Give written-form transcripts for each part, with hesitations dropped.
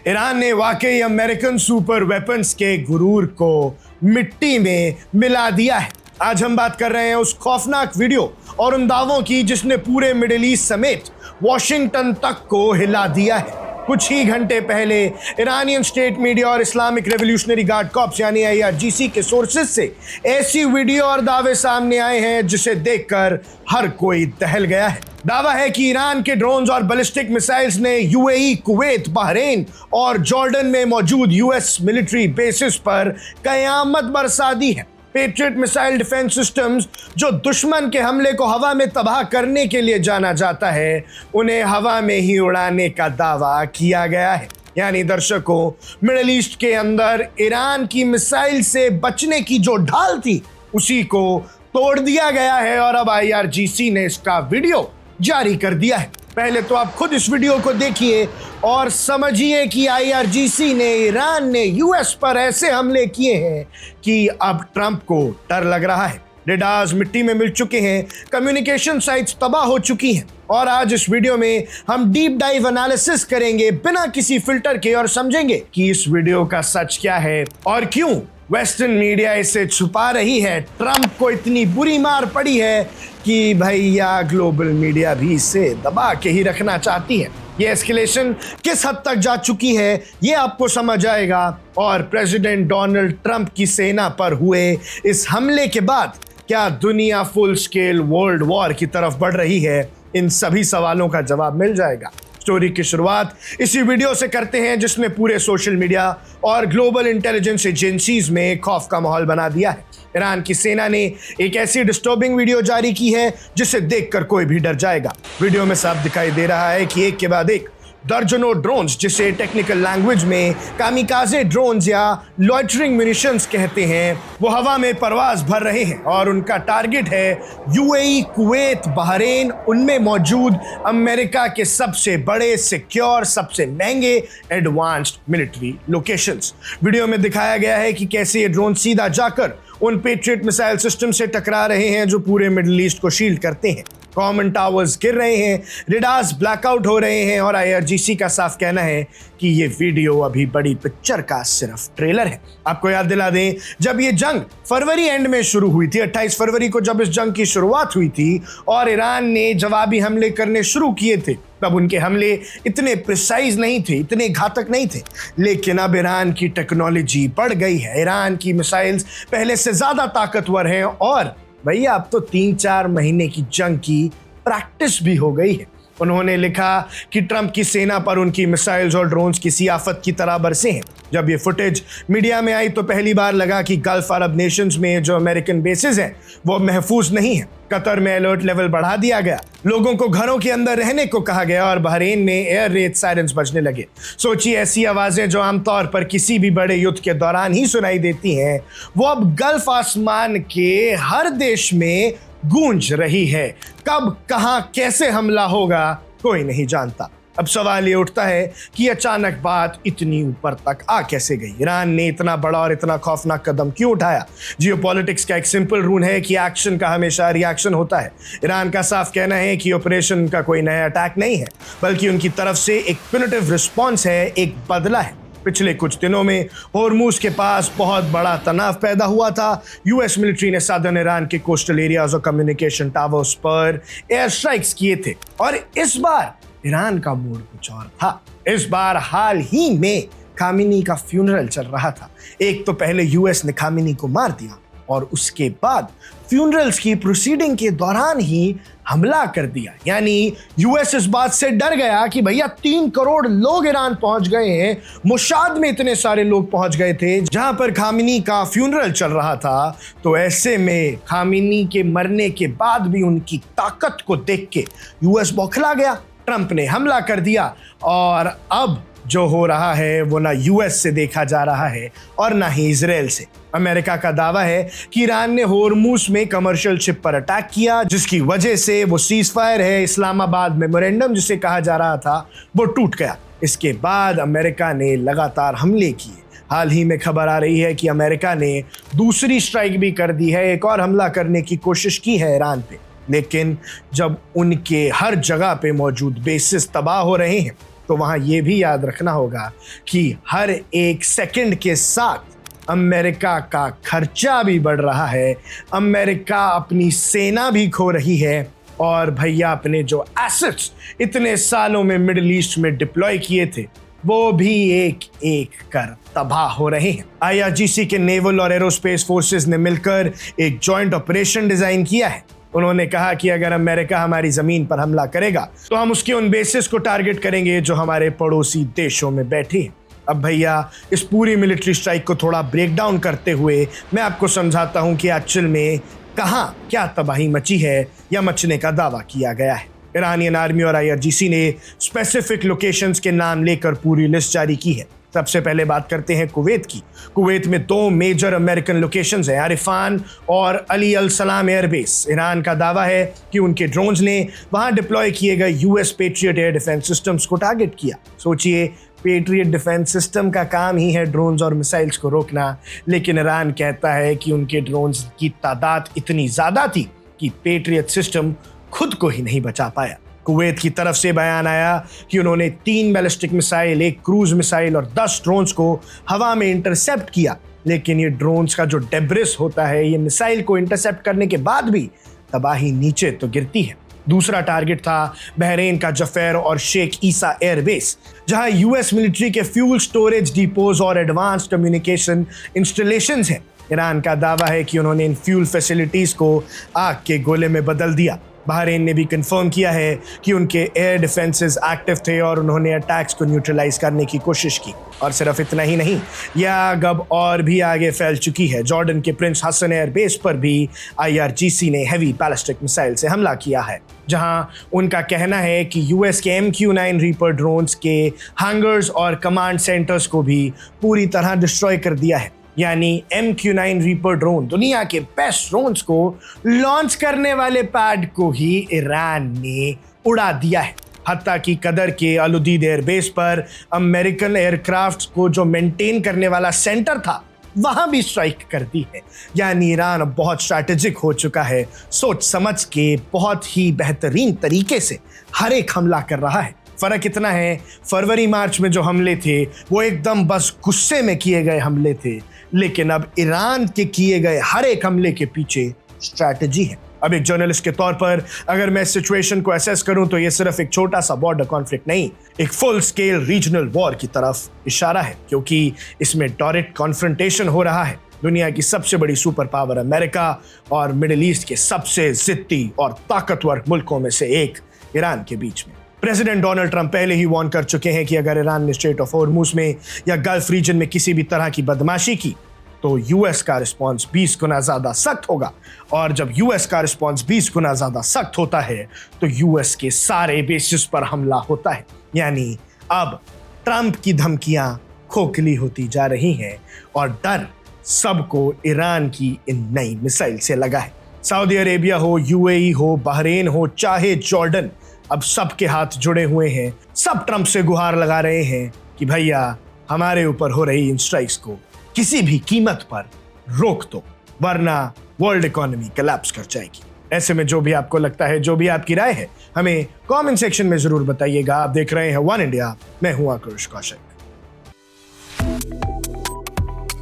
Iran ने वाकई American super weapons के गुरूर को मिट्टी में मिला दिया है। आज हम बात कर रहे हैं उस खौफनाक वीडियो और उन दावों की जिसने पूरे मिडिल ईस्ट समेत वॉशिंगटन तक को हिला दिया है। कुछ ही घंटे पहले ईरानियन स्टेट मीडिया और इस्लामिक रेवोल्यूशनरी गार्ड कॉर्प्स यानी IRGC के सोर्सेज से ऐसी वीडियो और दावे सामने आए हैं जिसे देखकर हर कोई दहल गया है। दावा है कि ईरान के ड्रोन्स और बैलिस्टिक मिसाइल्स ने UAE, कुवैत, बहरीन और जॉर्डन में मौजूद US मिलिट्री बेसिस पर कयामत बरसा दी है। पेट्रियट मिसाइल डिफेंस सिस्टम्स जो दुश्मन के हमले को हवा में तबाह करने के लिए जाना जाता है, उन्हें हवा में ही उड़ाने का दावा किया गया है। यानी दर्शकों, मिडिल ईस्ट के अंदर ईरान की मिसाइल से बचने की जो ढाल थी उसी को तोड़ दिया गया है और अब IRGC ने इसका वीडियो जारी कर दिया है। पहले तो आप खुद इस वीडियो को देखिए और समझिए कि IRGC ने, ईरान ने US पर ऐसे हमले किए हैं कि अब ट्रंप को डर लग रहा है। रेडार्स मिट्टी में मिल चुके हैं, कम्युनिकेशन साइट्स तबाह हो चुकी हैं और आज इस वीडियो में हम डीप डाइव एनालिसिस करेंगे बिना किसी फिल्टर के और समझेंगे कि इस वीडियो का सच क्या है और क्यों वेस्टर्न मीडिया इसे छुपा रही है। ट्रंप को इतनी बुरी मार पड़ी है कि भैया ग्लोबल मीडिया भी इसे दबा के ही रखना चाहती है। ये एस्केलेशन किस हद तक जा चुकी है ये आपको समझ आएगा और प्रेसिडेंट डोनाल्ड ट्रंप की सेना पर हुए इस हमले के बाद क्या दुनिया फुल स्केल वर्ल्ड वॉर की तरफ बढ़ रही है, इन सभी सवालों का जवाब मिल जाएगा। स्टोरी की शुरुआत इसी वीडियो से करते हैं जिसने पूरे सोशल मीडिया और ग्लोबल इंटेलिजेंस एजेंसीज में खौफ का माहौल बना दिया है। ईरान की सेना ने एक ऐसी डिस्टर्बिंग वीडियो जारी की है जिसे देखकर कोई भी डर जाएगा। वीडियो में साफ दिखाई दे रहा है कि एक के बाद एक दर्जनों ड्रोन्स, जिसे टेक्निकल लैंग्वेज में कामिकाजे ड्रोन्स या लॉइटरिंग म्यूनिशंस कहते हैं, वो हवा में परवाज भर रहे हैं और उनका टारगेट है UAE, कुवैत, बहरीन, उनमें मौजूद अमेरिका के सबसे बड़े, सिक्योर, सबसे महंगे एडवांस्ड मिलिट्री लोकेशंस। वीडियो में दिखाया गया है कि कैसे ये ड्रोन सीधा जाकर उन पेट्रियट मिसाइल सिस्टम से टकरा रहे हैं जो पूरे मिडिल ईस्ट को शील्ड करते हैं। कॉमन टावर्स गिर रहे हैं, रेडार्स ब्लैकआउट हो रहे हैं और IRGC का साफ कहना है कि ये वीडियो अभी बड़ी पिक्चर का सिर्फ ट्रेलर है। आपको याद दिला दें, जब ये जंग फरवरी एंड में शुरू हुई थी, 28 फरवरी को जब इस जंग की शुरुआत हुई थी और ईरान ने जवाबी हमले करने शुरू किए थे, तब उनके हमले इतने प्रिसाइज नहीं थे, इतने घातक नहीं थे। लेकिन अब ईरान की टेक्नोलॉजी बढ़ गई है, ईरान की मिसाइल्स पहले से ज्यादा ताकतवर हैं और भैया अब तो 3-4 महीने की जंग की प्रैक्टिस भी हो गई है। उन्होंने लिखा कि ट्रंप की सेना पर उनकी मिसाइल्स और ड्रोन्स किसी आफत की तरह बरसे हैं। जब ये फुटेज मीडिया में आई तो पहली बार लगा कि गल्फ अरब नेशंस में जो अमेरिकन बेसेस हैं वो महफूज नहीं है। कतर में अलर्ट लेवल बढ़ा दिया गया, लोगों को घरों के अंदर रहने को कहा गया और बहरीन में एयर रेड सायरन्स बजने लगे। सोचिए, ऐसी आवाजें जो आमतौर पर किसी भी बड़े युद्ध के दौरान ही सुनाई देती हैं, वो अब गल्फ आसमान के हर देश में गूंज रही है। कब, कहां, कैसे हमला होगा कोई नहीं जानता। अब सवाल ये उठता है कि अचानक बात इतनी ऊपर तक आ कैसे गई? ईरान ने इतना बड़ा और इतना खौफनाक कदम क्यों उठाया? जियोपॉलिटिक्स का एक सिंपल रूल है कि एक्शन का हमेशा रिएक्शन होता है। ईरान का साफ कहना है कि ऑपरेशन का कोई नया अटैक नहीं है, बल्कि उनकी तरफ से एक प्यूनिटिव रिस्पॉन्स है, एक बदला है। पिछले कुछ दिनों में होर्मुज के पास बहुत बड़ा तनाव पैदा हुआ था। US मिलिट्री ने सदर्न ईरान के कोस्टल एरियाज और कम्युनिकेशन टावर्स पर एयर स्ट्राइक्स किए थे और इस बार ईरान का मूड कुछ और था। इस बार हाल ही में खामेनी का फ्यूनरल चल रहा था। एक तो पहले US ने खामेनी को मार दिया और उसके बाद फ्यूनरल्स की प्रोसीडिंग के दौरान ही हमला कर दिया। यानी US इस बात से डर गया कि भैया 3 करोड़ लोग ईरान पहुंच गए हैं, मुशाद में इतने सारे लोग पहुंच गए थे जहां पर खामेनी का फ्यूनरल चल रहा था। तो ऐसे में खामेनी के मरने के बाद भी उनकी ताकत को देख के US बौखला गया। ट्रंप ने हमला कर दिया और अब जो हो रहा है वो ना US से देखा जा रहा है और ना ही इजराइल से। अमेरिका का दावा है कि ईरान ने होर्मुज में कमर्शियल शिप पर अटैक किया, जिसकी वजह से वो सीज फायर है, इस्लामाबाद मेमोरेंडम जिसे कहा जा रहा था, वो टूट गया। इसके बाद अमेरिका ने लगातार हमले किए। हाल ही में खबर आ रही है कि अमेरिका ने दूसरी स्ट्राइक भी कर दी है, एक और हमला करने की कोशिश की है ईरान पे। लेकिन जब उनके हर जगह पे मौजूद बेसिस तबाह हो रहे हैं, तो वहां ये भी याद रखना होगा कि हर एक सेकंड के साथ अमेरिका का खर्चा भी बढ़ रहा है, अमेरिका अपनी सेना भी खो रही है और भैया अपने जो एसेट्स इतने सालों में मिडिल ईस्ट में डिप्लॉय किए थे वो भी एक एक कर तबाह हो रहे हैं। IRGC के नेवल और एरोस्पेस फोर्सेस ने मिलकर एक जॉइंट ऑपरेशन डिजाइन किया है। उन्होंने कहा कि अगर अमेरिका हमारी जमीन पर हमला करेगा तो हम उसके उन बेसिस को टारगेट करेंगे जो हमारे पड़ोसी देशों में बैठे हैं। अब भैया इस पूरी मिलिट्री स्ट्राइक को थोड़ा ब्रेक डाउन करते हुए मैं आपको समझाता हूं कि एक्चुअल में कहां क्या तबाही मची है या मचने का दावा किया गया है। ईरानियन आर्मी और IRGC ने स्पेसिफिक लोकेशंस के नाम लेकर पूरी लिस्ट जारी की है। सबसे पहले बात करते हैं कुवैत की। कुवैत में 2 मेजर अमेरिकन लोकेशंस हैं, आरिफान और अली अल सलाम एयरबेस। ईरान का दावा है कि उनके ड्रोन्स ने वहां डिप्लॉय किए गए US patriot air defence systems को टारगेट किया। सोचिए, पेट्रियट डिफेंस सिस्टम का काम ही है ड्रोन्स और मिसाइल्स को रोकना, लेकिन ईरान कहता है कि उनके ड्रोन्स की तादाद इतनी ज्यादा थी कि पेट्रियट सिस्टम खुद को ही नहीं बचा पाया। कुवैत की तरफ से बयान आया कि उन्होंने 3 बैलिस्टिक मिसाइल, 1 क्रूज मिसाइल और 10 ड्रोन्स को हवा में इंटरसेप्ट किया, लेकिन ये ड्रोन्स का जो डेब्रिस होता है, ये मिसाइल को इंटरसेप्ट करने के बाद भी तबाही नीचे तो गिरती है। दूसरा टारगेट था बहरीन का जफेर और शेख ईसा एयरबेस, जहां US मिलिट्री के फ्यूल स्टोरेज डिपोज और एडवांस कम्युनिकेशन इंस्टॉलेशंस हैं। ईरान का दावा है कि उन्होंने इन फ्यूल फैसिलिटीज को आग के गोले में बदल दिया। बहरीन ने भी कंफर्म किया है कि उनके एयर डिफेंसेस एक्टिव थे और उन्होंने अटैक्स को न्यूट्रलाइज करने की कोशिश की। और सिर्फ इतना ही नहीं, यह आग अब और भी आगे फैल चुकी है। जॉर्डन के प्रिंस हसन एयरबेस पर भी IRGC ने हेवी बैलिस्टिक मिसाइल से हमला किया है, जहां उनका कहना है कि US के MQ-9 रीपर ड्रोन्स के हैंगर्स और कमांड सेंटर्स को भी पूरी तरह डिस्ट्रॉय कर दिया है। यानी MQ-9 रीपर ड्रोन, दुनिया के बेस्ट ड्रोन्स को लॉन्च करने वाले पैड को ही ईरान ने उड़ा दिया है। हत्ता की कदर के अलुदीद एयरबेस पर अमेरिकन एयरक्राफ्ट को जो मेंटेन करने वाला सेंटर था वहां भी स्ट्राइक कर दी है। यानी ईरान अब बहुत स्ट्रैटेजिक हो चुका है, सोच समझ के बहुत ही बेहतरीन तरीके से हर एक हमला कर रहा है। फर्क इतना है, फरवरी मार्च में जो हमले थे वो एकदम बस गुस्से में किए गए हमले थे, लेकिन अब ईरान के किए गए हर एक हमले के पीछे स्ट्रैटेजी है। अब एक जर्नलिस्ट के तौर पर अगर मैं सिचुएशन को असेस करूं तो ये सिर्फ एक छोटा सा बॉर्डर कॉन्फ्लिक्ट नहीं, एक फुल स्केल रीजनल वॉर की तरफ इशारा है, क्योंकि इसमें डायरेक्ट कॉन्फ्रंटेशन हो रहा है दुनिया की सबसे बड़ी सुपर पावर अमेरिका और मिडिल ईस्ट के सबसे जिद्दी और ताकतवर मुल्कों में से एक ईरान के बीच में। प्रेसिडेंट डोनाल्ड ट्रंप पहले ही वार्न कर चुके हैं कि अगर ईरान ने स्ट्रेट ऑफ हॉर्मुज में या गल्फ रीजन में किसी भी तरह की बदमाशी की तो US का रिस्पॉन्स 20 गुना ज्यादा सख्त होगा, और जब US का रिस्पॉन्स 20 गुना ज्यादा सख्त होता है तो US के सारे बेसिस पर हमला होता है। यानी अब ट्रंप की धमकियां खोखली होती जा रही हैं और डर सबको ईरान की इन नई मिसाइल से लगा है। सऊदी अरेबिया हो, UAE हो, बहरीन हो, चाहे जॉर्डन, अब सबके हाथ जुड़े हुए हैं। सब ट्रंप से गुहार लगा रहे हैं कि भैया हमारे ऊपर हो रही इन स्ट्राइक्स को किसी भी कीमत पर रोक दो, वरना वर्ल्ड इकोनॉमी कोलैप्स कर जाएगी। ऐसे में जो भी आपको लगता है, जो भी आपकी राय है, हमें कमेंट सेक्शन में जरूर बताइएगा। आप देख रहे हैं वन इंडिया, मैं हूं आकृष Kaushik.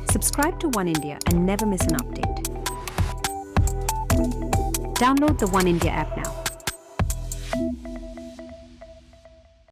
Subscribe to One India and never miss an update. Download the One India app now.